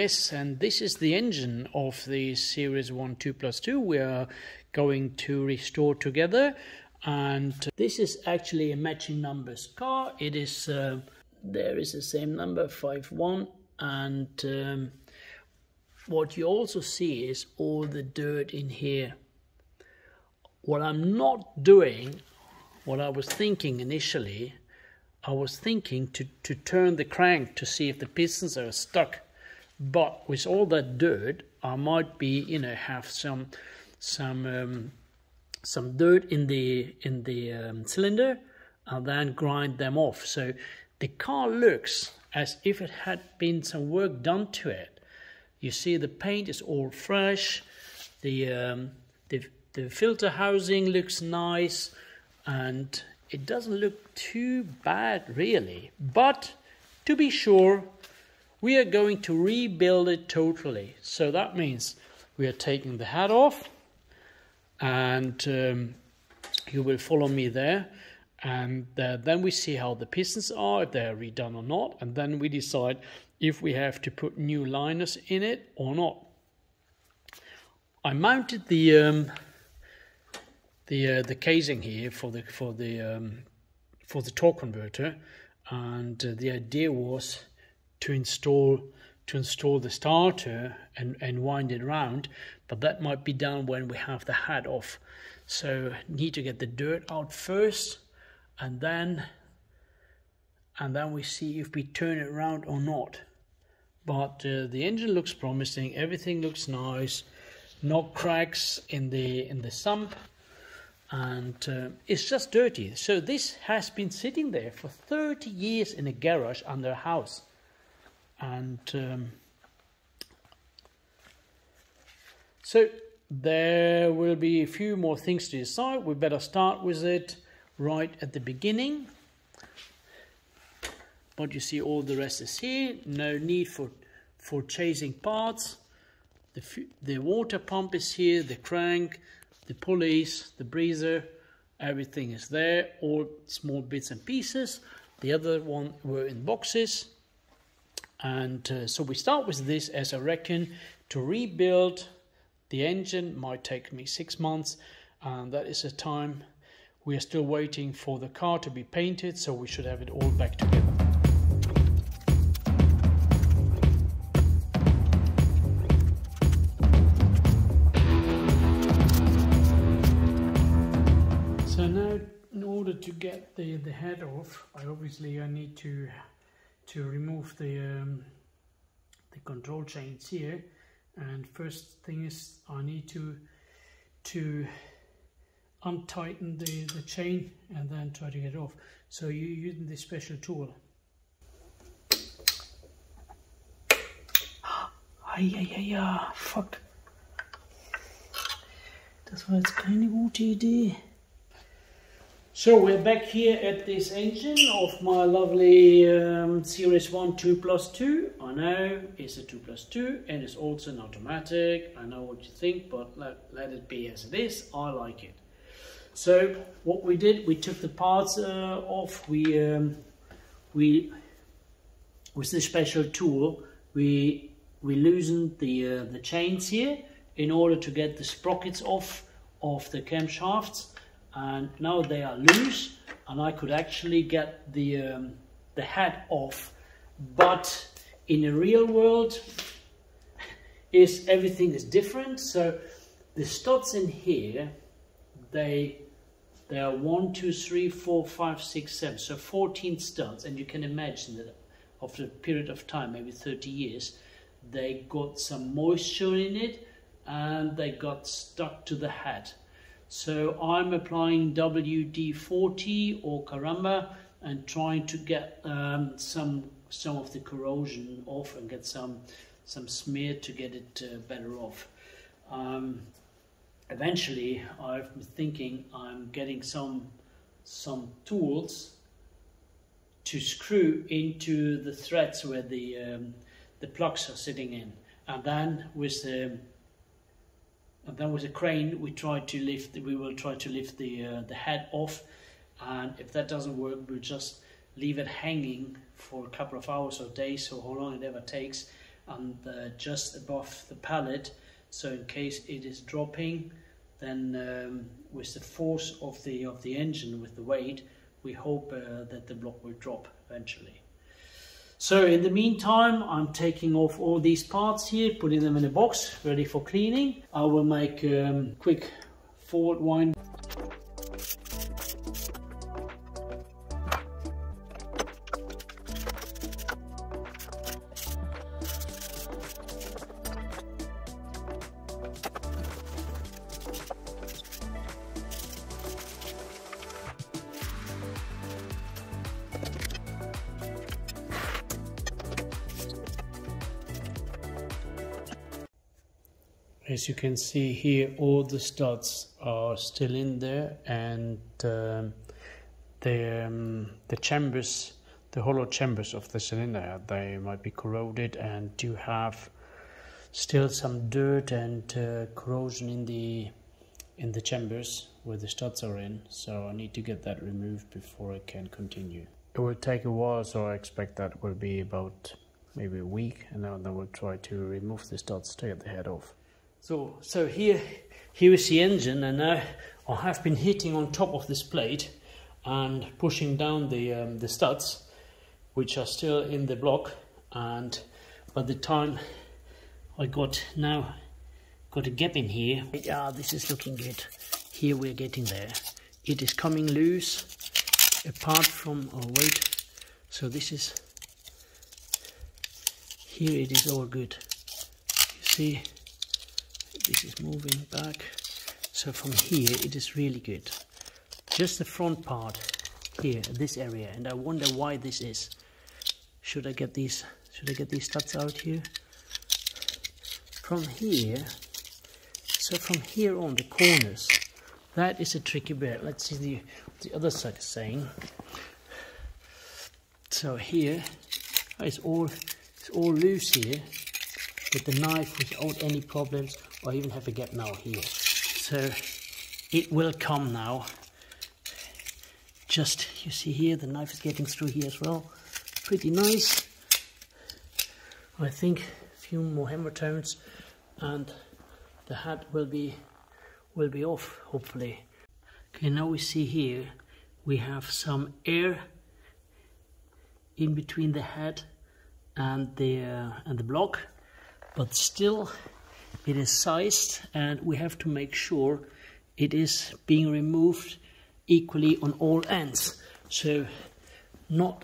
Yes, and this is the engine of the Series 1 2+2 we are going to restore together. And this is actually a matching numbers car. It is, there is the same number, 51. And what you also see is all the dirt in here. What I'm not doing, what I was thinking initially, I was thinking to turn the crank to see if the pistons are stuck. But with all that dirt, I might be, you know, have some dirt in the cylinder, and then grind them off. So the car looks as if it had been some work done to it. You see the paint is all fresh. The filter housing looks nice, and it doesn't look too bad really. But to be sure, we are going to rebuild it totally. So that means we are taking the hat off, and you will follow me there. And then we see how the pistons are, if they're redone or not. And then we decide if we have to put new liners in it or not. I mounted the casing here for the torque converter, and the idea was to install the starter and wind it around, but that might be done when we have the hat off. So need to get the dirt out first, and then we see if we turn it around or not. But the engine looks promising, everything looks nice, no cracks in the sump, and it's just dirty. So this has been sitting there for 30 years in a garage under a house. And so there will be a few more things to decide. We better start with it right at the beginning. But you see all the rest is here. No need for chasing parts. The water pump is here, the crank, the pulleys, the breather, everything is there, all small bits and pieces. The other one were in boxes. And so we start with this, as I reckon. To rebuild the engine might take me 6 months, and that is the time. We are still waiting for the car to be painted, so we should have it all back together. So now, in order to get the head off, I need to remove the control chains here. And first thing is I need to untighten the chain and then try to get it off. So you're using this special tool. Fuck. Das war jetzt keine gute Idee. So we're back here at this engine of my lovely Series 1 2+2. I know it's a 2+2 and it's also an automatic. I know what you think, but let it be as it is. I like it. So what we did, we took the parts off. We with this special tool, we loosened the chains here in order to get the sprockets off of the camshafts. And now they are loose, and I could actually get the head off. But in the real world, everything is different. So the studs in here, they are 1, 2, 3, 4, 5, 6, 7. So 14 studs, and you can imagine that after a period of time, maybe 30 years, they got some moisture in it, and they got stuck to the head. So I'm applying WD-40 or Caramba and trying to get some of the corrosion off and get some smear to get it better off. Eventually, I've been thinking I'm getting some tools to screw into the threads where the plugs are sitting in, and then with a crane we will try to lift the head off, and if that doesn't work, we'll just leave it hanging for a couple of hours or days, or how long it ever takes, and just above the pallet, so in case it is dropping, then with the force of the engine, with the weight, we hope that the block will drop eventually. So in the meantime, I'm taking off all these parts here, putting them in a box ready for cleaning. I will make a quick forward wind. As you can see here, all the studs are still in there, and the chambers, the hollow chambers of the cylinder, they might be corroded and do have still some dirt and corrosion in the chambers where the studs are in. So I need to get that removed before I can continue. It will take a while, so I expect that will be about maybe a week, and then I will try to remove the studs to get the head off. So here is the engine, and now I have been hitting on top of this plate and pushing down the studs, which are still in the block. And by the time I got a gap in here, yeah, this is looking good. Here we're getting there. It is coming loose apart from our weight. So this is, here it is all good. You see, this is moving back. So from here it is really good. Just the front part here, this area, and I wonder why this is. Should I get these studs out here? From here, so from here on the corners, that is a tricky bit. Let's see the other side is saying. So here, it's all loose here with the knife without any problems. I even have a gap now here. So it will come now. Just, you see here, the knife is getting through here as well. Pretty nice. I think a few more hammer tones and the hat will be off, hopefully. Okay, now we see here we have some air in between the head and the block, but still it is sized, and we have to make sure it is being removed equally on all ends, so not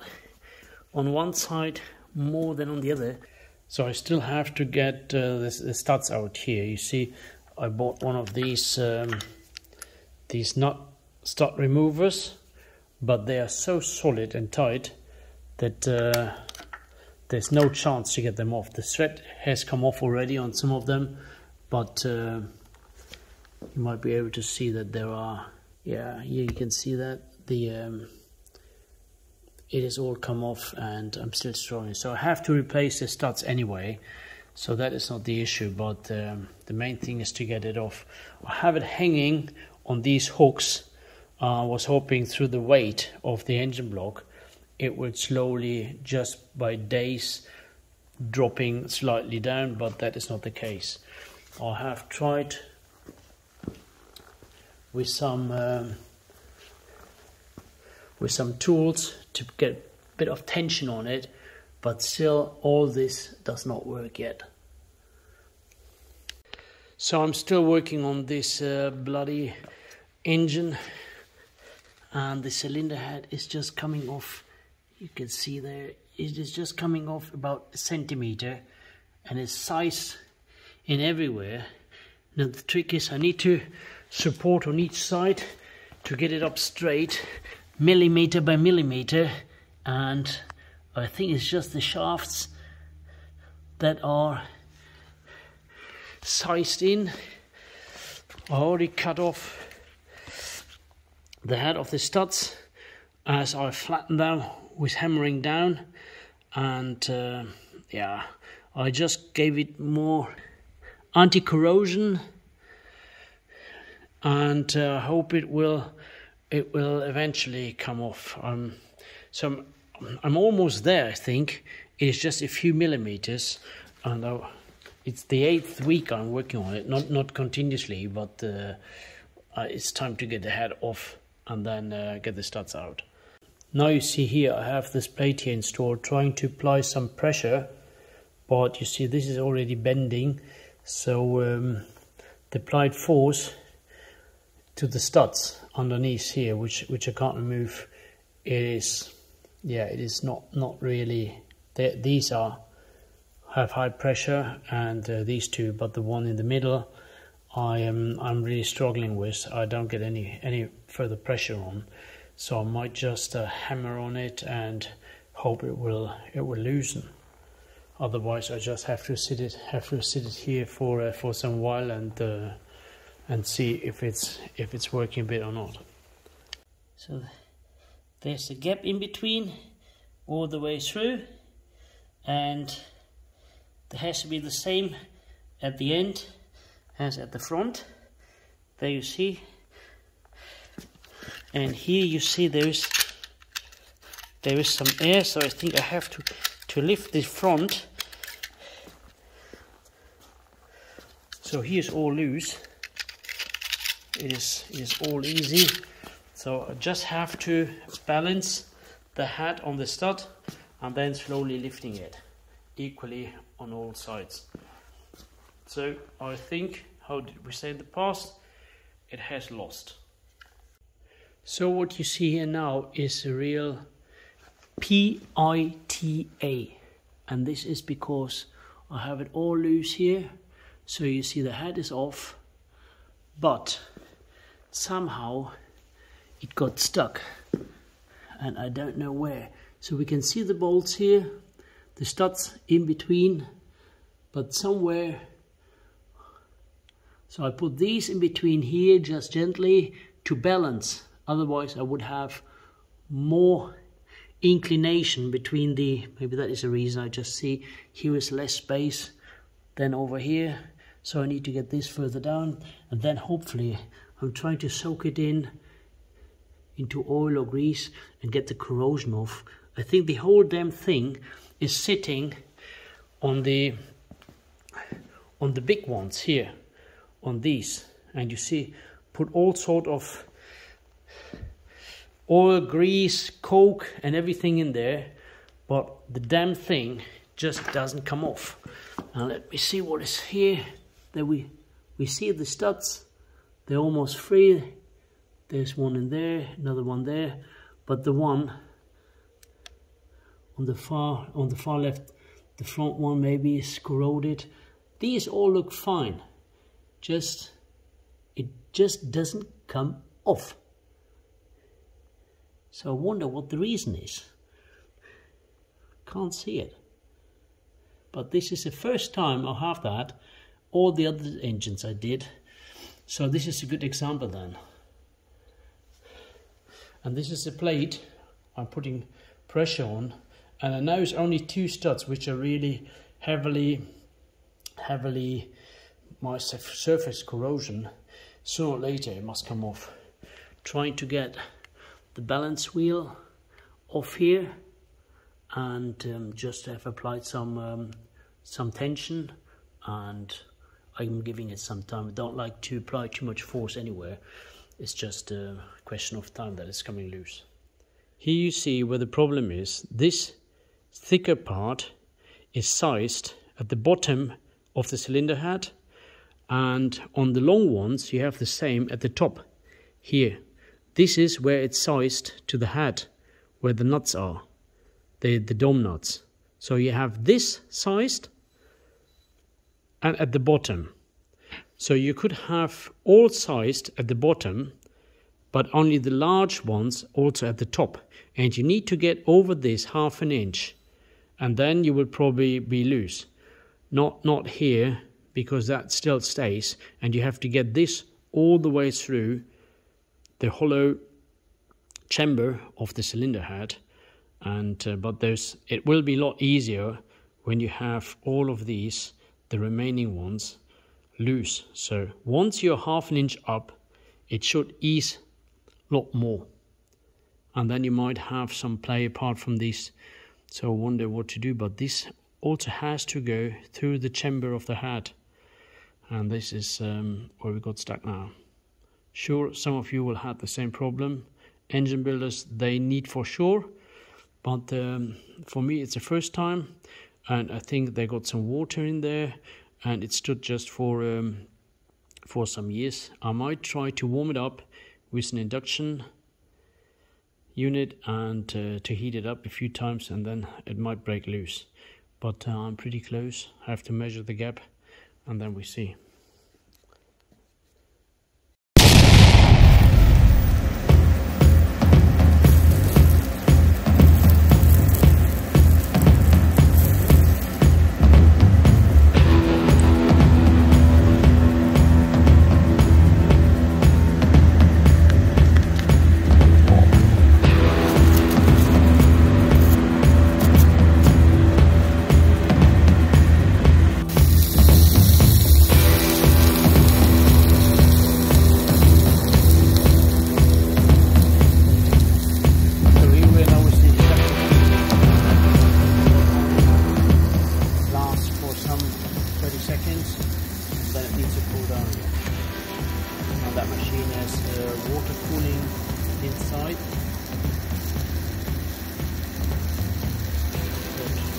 on one side more than on the other. So I still have to get the studs out here. You see, I bought one of these nut stud removers, but they are so solid and tight that there's no chance to get them off. The thread has come off already on some of them, but you might be able to see that there are, yeah, here you can see that it has all come off, and I'm still struggling. So I have to replace the studs anyway, so that is not the issue, but the main thing is to get it off. I have it hanging on these hooks. I was hoping through the weight of the engine block it would slowly, just by days, dropping slightly down, but that is not the case. I have tried with some tools to get a bit of tension on it, but still all this does not work yet. So I'm still working on this bloody engine, and the cylinder head is just coming off. You can see there, it is just coming off about a centimeter, and it's sized in everywhere. Now the trick is I need to support on each side to get it up straight, millimeter by millimeter, and I think it's just the shafts that are sized in. I already cut off the head of the studs as I flattened them with hammering down, and yeah, I just gave it more anti-corrosion, and hope it will eventually come off. So I'm almost there. I think it's just a few millimeters, and it's the 8th week I'm working on it, not continuously, but it's time to get the head off and then get the studs out. Now you see here I have this plate here installed, trying to apply some pressure, but you see this is already bending, so the applied force to the studs underneath here, which I can't remove, it is not really. These have high pressure, and these two, but the one in the middle I'm really struggling with. I don't get any further pressure on, so I might just hammer on it and hope it will loosen. Otherwise I just have to sit it here for some while and see if it's working a bit or not. So there's a gap in between all the way through, and there has to be the same at the end as at the front. There you see, and here you see there is some air, so I think I have to lift the front. So here's all loose. It is all easy. So I just have to balance the head on the stud and then slowly lifting it equally on all sides. So I think, how did we say in the past, it has lost. So what you see here now is a real PITA, and this is because I have it all loose here. So you see the head is off, but somehow it got stuck and I don't know where. So we can see the bolts here, the studs in between, but somewhere. So I put these in between here just gently to balance, otherwise I would have more inclination between the, maybe that is the reason. I just see here is less space than over here, so I need to get this further down, and then hopefully I'm trying to soak it into oil or grease and get the corrosion off. I think the whole damn thing is sitting on the big ones here, on these, and you see put all sort of oil, grease, coke and everything in there, but the damn thing just doesn't come off. Now let me see what is here. There we see the studs, they're almost free. There's one in there, another one there, but the one on the far left, the front one maybe is corroded. These all look fine, it just doesn't come off. So I wonder what the reason is. Can't see it, but this is the first time I have that. All the other engines I did, so this is a good example then. And this is a plate I'm putting pressure on, and I know it's only two studs which are really heavily my surface corrosion. Sooner or later it must come off. Trying to get the balance wheel off here, and just have applied some tension, and I'm giving it some time. I don't like to apply too much force anywhere. It's just a question of time that it's coming loose. Here you see where the problem is. This thicker part is sized at the bottom of the cylinder head, and on the long ones you have the same at the top here. This is where it's sized to the head, where the nuts are, the dome nuts. So you have this sized and at the bottom. So you could have all sized at the bottom, but only the large ones also at the top. And you need to get over this ½ an inch, and then you will probably be loose. Not here, because that still stays, and you have to get this all the way through the hollow chamber of the cylinder head. And but it will be a lot easier when you have all of these, the remaining ones, loose. So once you're ½ an inch up, it should ease a lot more, and then you might have some play apart from this. So I wonder what to do, but this also has to go through the chamber of the head, and this is where we got stuck now. Sure, some of you will have the same problem. Engine builders, they need for sure, but for me it's the first time, and I think they got some water in there, and it stood just for some years. I might try to warm it up with an induction unit and to heat it up a few times, and then it might break loose. But I'm pretty close. I have to measure the gap, and then we see.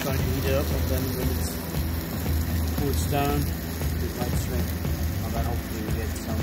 Trying to heat it up, and then when it cools down, it might shrink, and then hopefully we get some.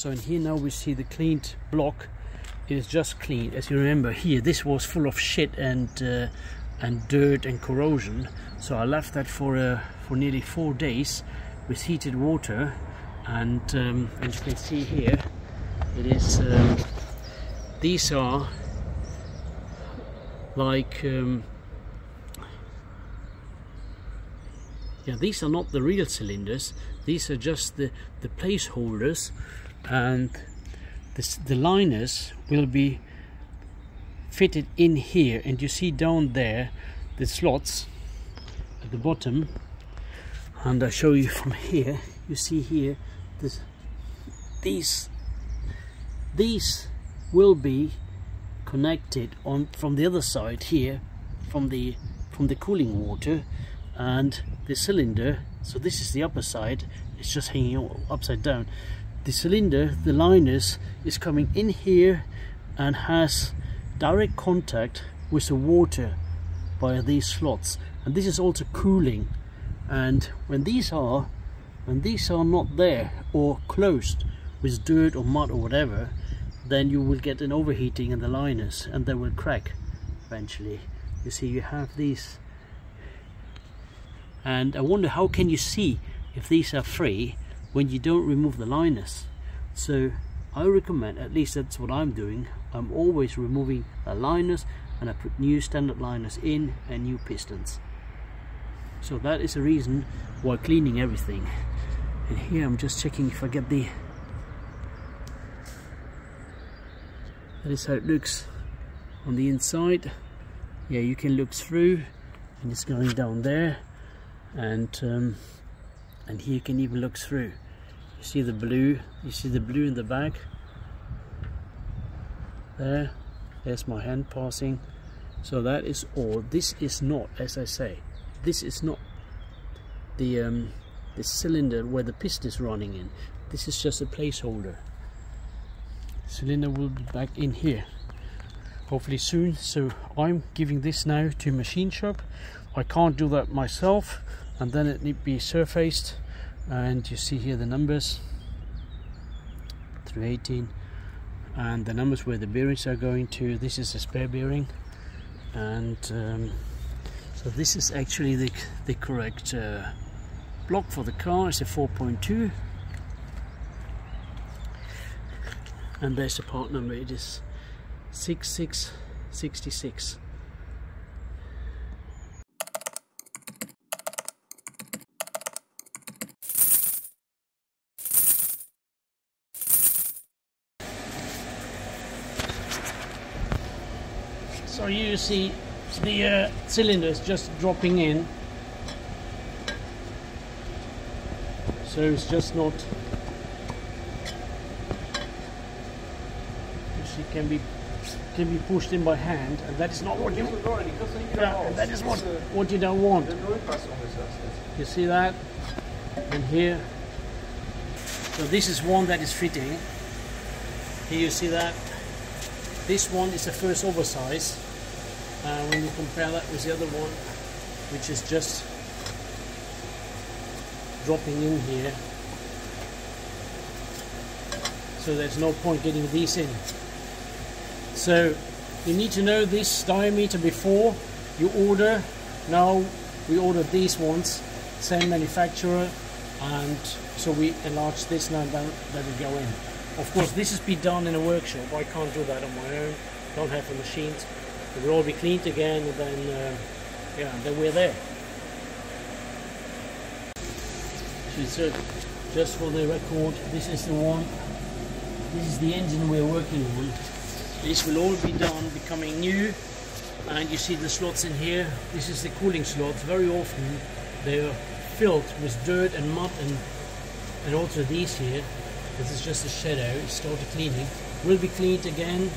So in here now we see the cleaned block. It is just clean. As you remember here, this was full of shit and dirt and corrosion. So I left that for nearly 4 days with heated water, and as you can see here, it is these are like yeah, these are not the real cylinders. These are just the placeholders, and the liners will be fitted in here. And you see down there the slots at the bottom, and I show you from here. You see here these will be connected on from the other side here, from the cooling water and the cylinder. So this is the upper side, it's just hanging upside down. The cylinder, the liners, is coming in here and has direct contact with the water by these slots, and this is also cooling. And when these are not there or closed with dirt or mud or whatever, then you will get an overheating in the liners and they will crack eventually. You see, you have these, and I wonder how can you see if these are free when you don't remove the liners. So I recommend, at least that's what I'm doing, I'm always removing the liners, and I put new standard liners in and new pistons. So that is the reason why cleaning everything. And here I'm just checking if I get the, that is how it looks on the inside. Yeah, you can look through, and it's going down there, and here you can even look through. You see the blue, in the back there. There's my hand passing. So that is all. This is not, as I say, this is not the cylinder where the piston is running in. This is just a placeholder. Cylinder will be back in here hopefully soon. So I'm giving this now to machine shop. I can't do that myself, and then it need to be surfaced. And you see here the numbers through 18, and the numbers where the bearings are going to. This is a spare bearing, and so this is actually the correct block for the car. It's a 4.2, and there's the part number. It is 6666. So you see the cylinders just dropping in, so it's just not, it can be pushed in by hand, and that is not what you want. Yeah, that is what you don't want. You see that? And here, so this is one that is fitting. Here you see that. This one is the first oversize. When you compare that with the other one, which is just dropping in here, so there's no point getting these in. So you need to know this diameter before you order. Now we ordered these ones, same manufacturer, and so we enlarge this now, that will go in. Of course this is be done in a workshop. I can't do that on my own, don't have the machines. It will all be cleaned again, and then yeah, then we're there. So just for the record, this is the one, this is the engine we're working on. This will all be done, becoming new, and you see the slots in here. This is the cooling slots. Very often they're filled with dirt and mud, and also these here. This is just a shadow. It started cleaning. Will be cleaned again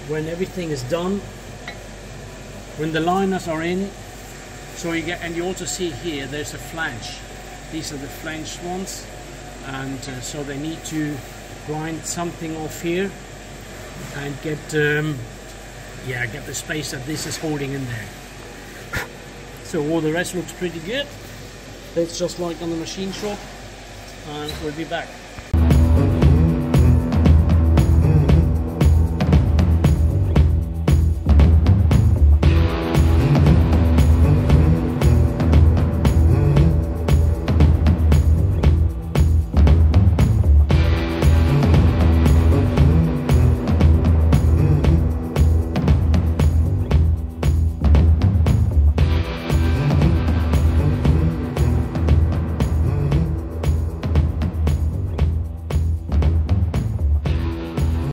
when everything is done, when the liners are in. So you get, and you also see here there's a flange. These are the flange ones, and so they need to grind something off here and get yeah, get the space that this is holding in there. So all the rest looks pretty good. It's just like on the machine shop, and we'll be back.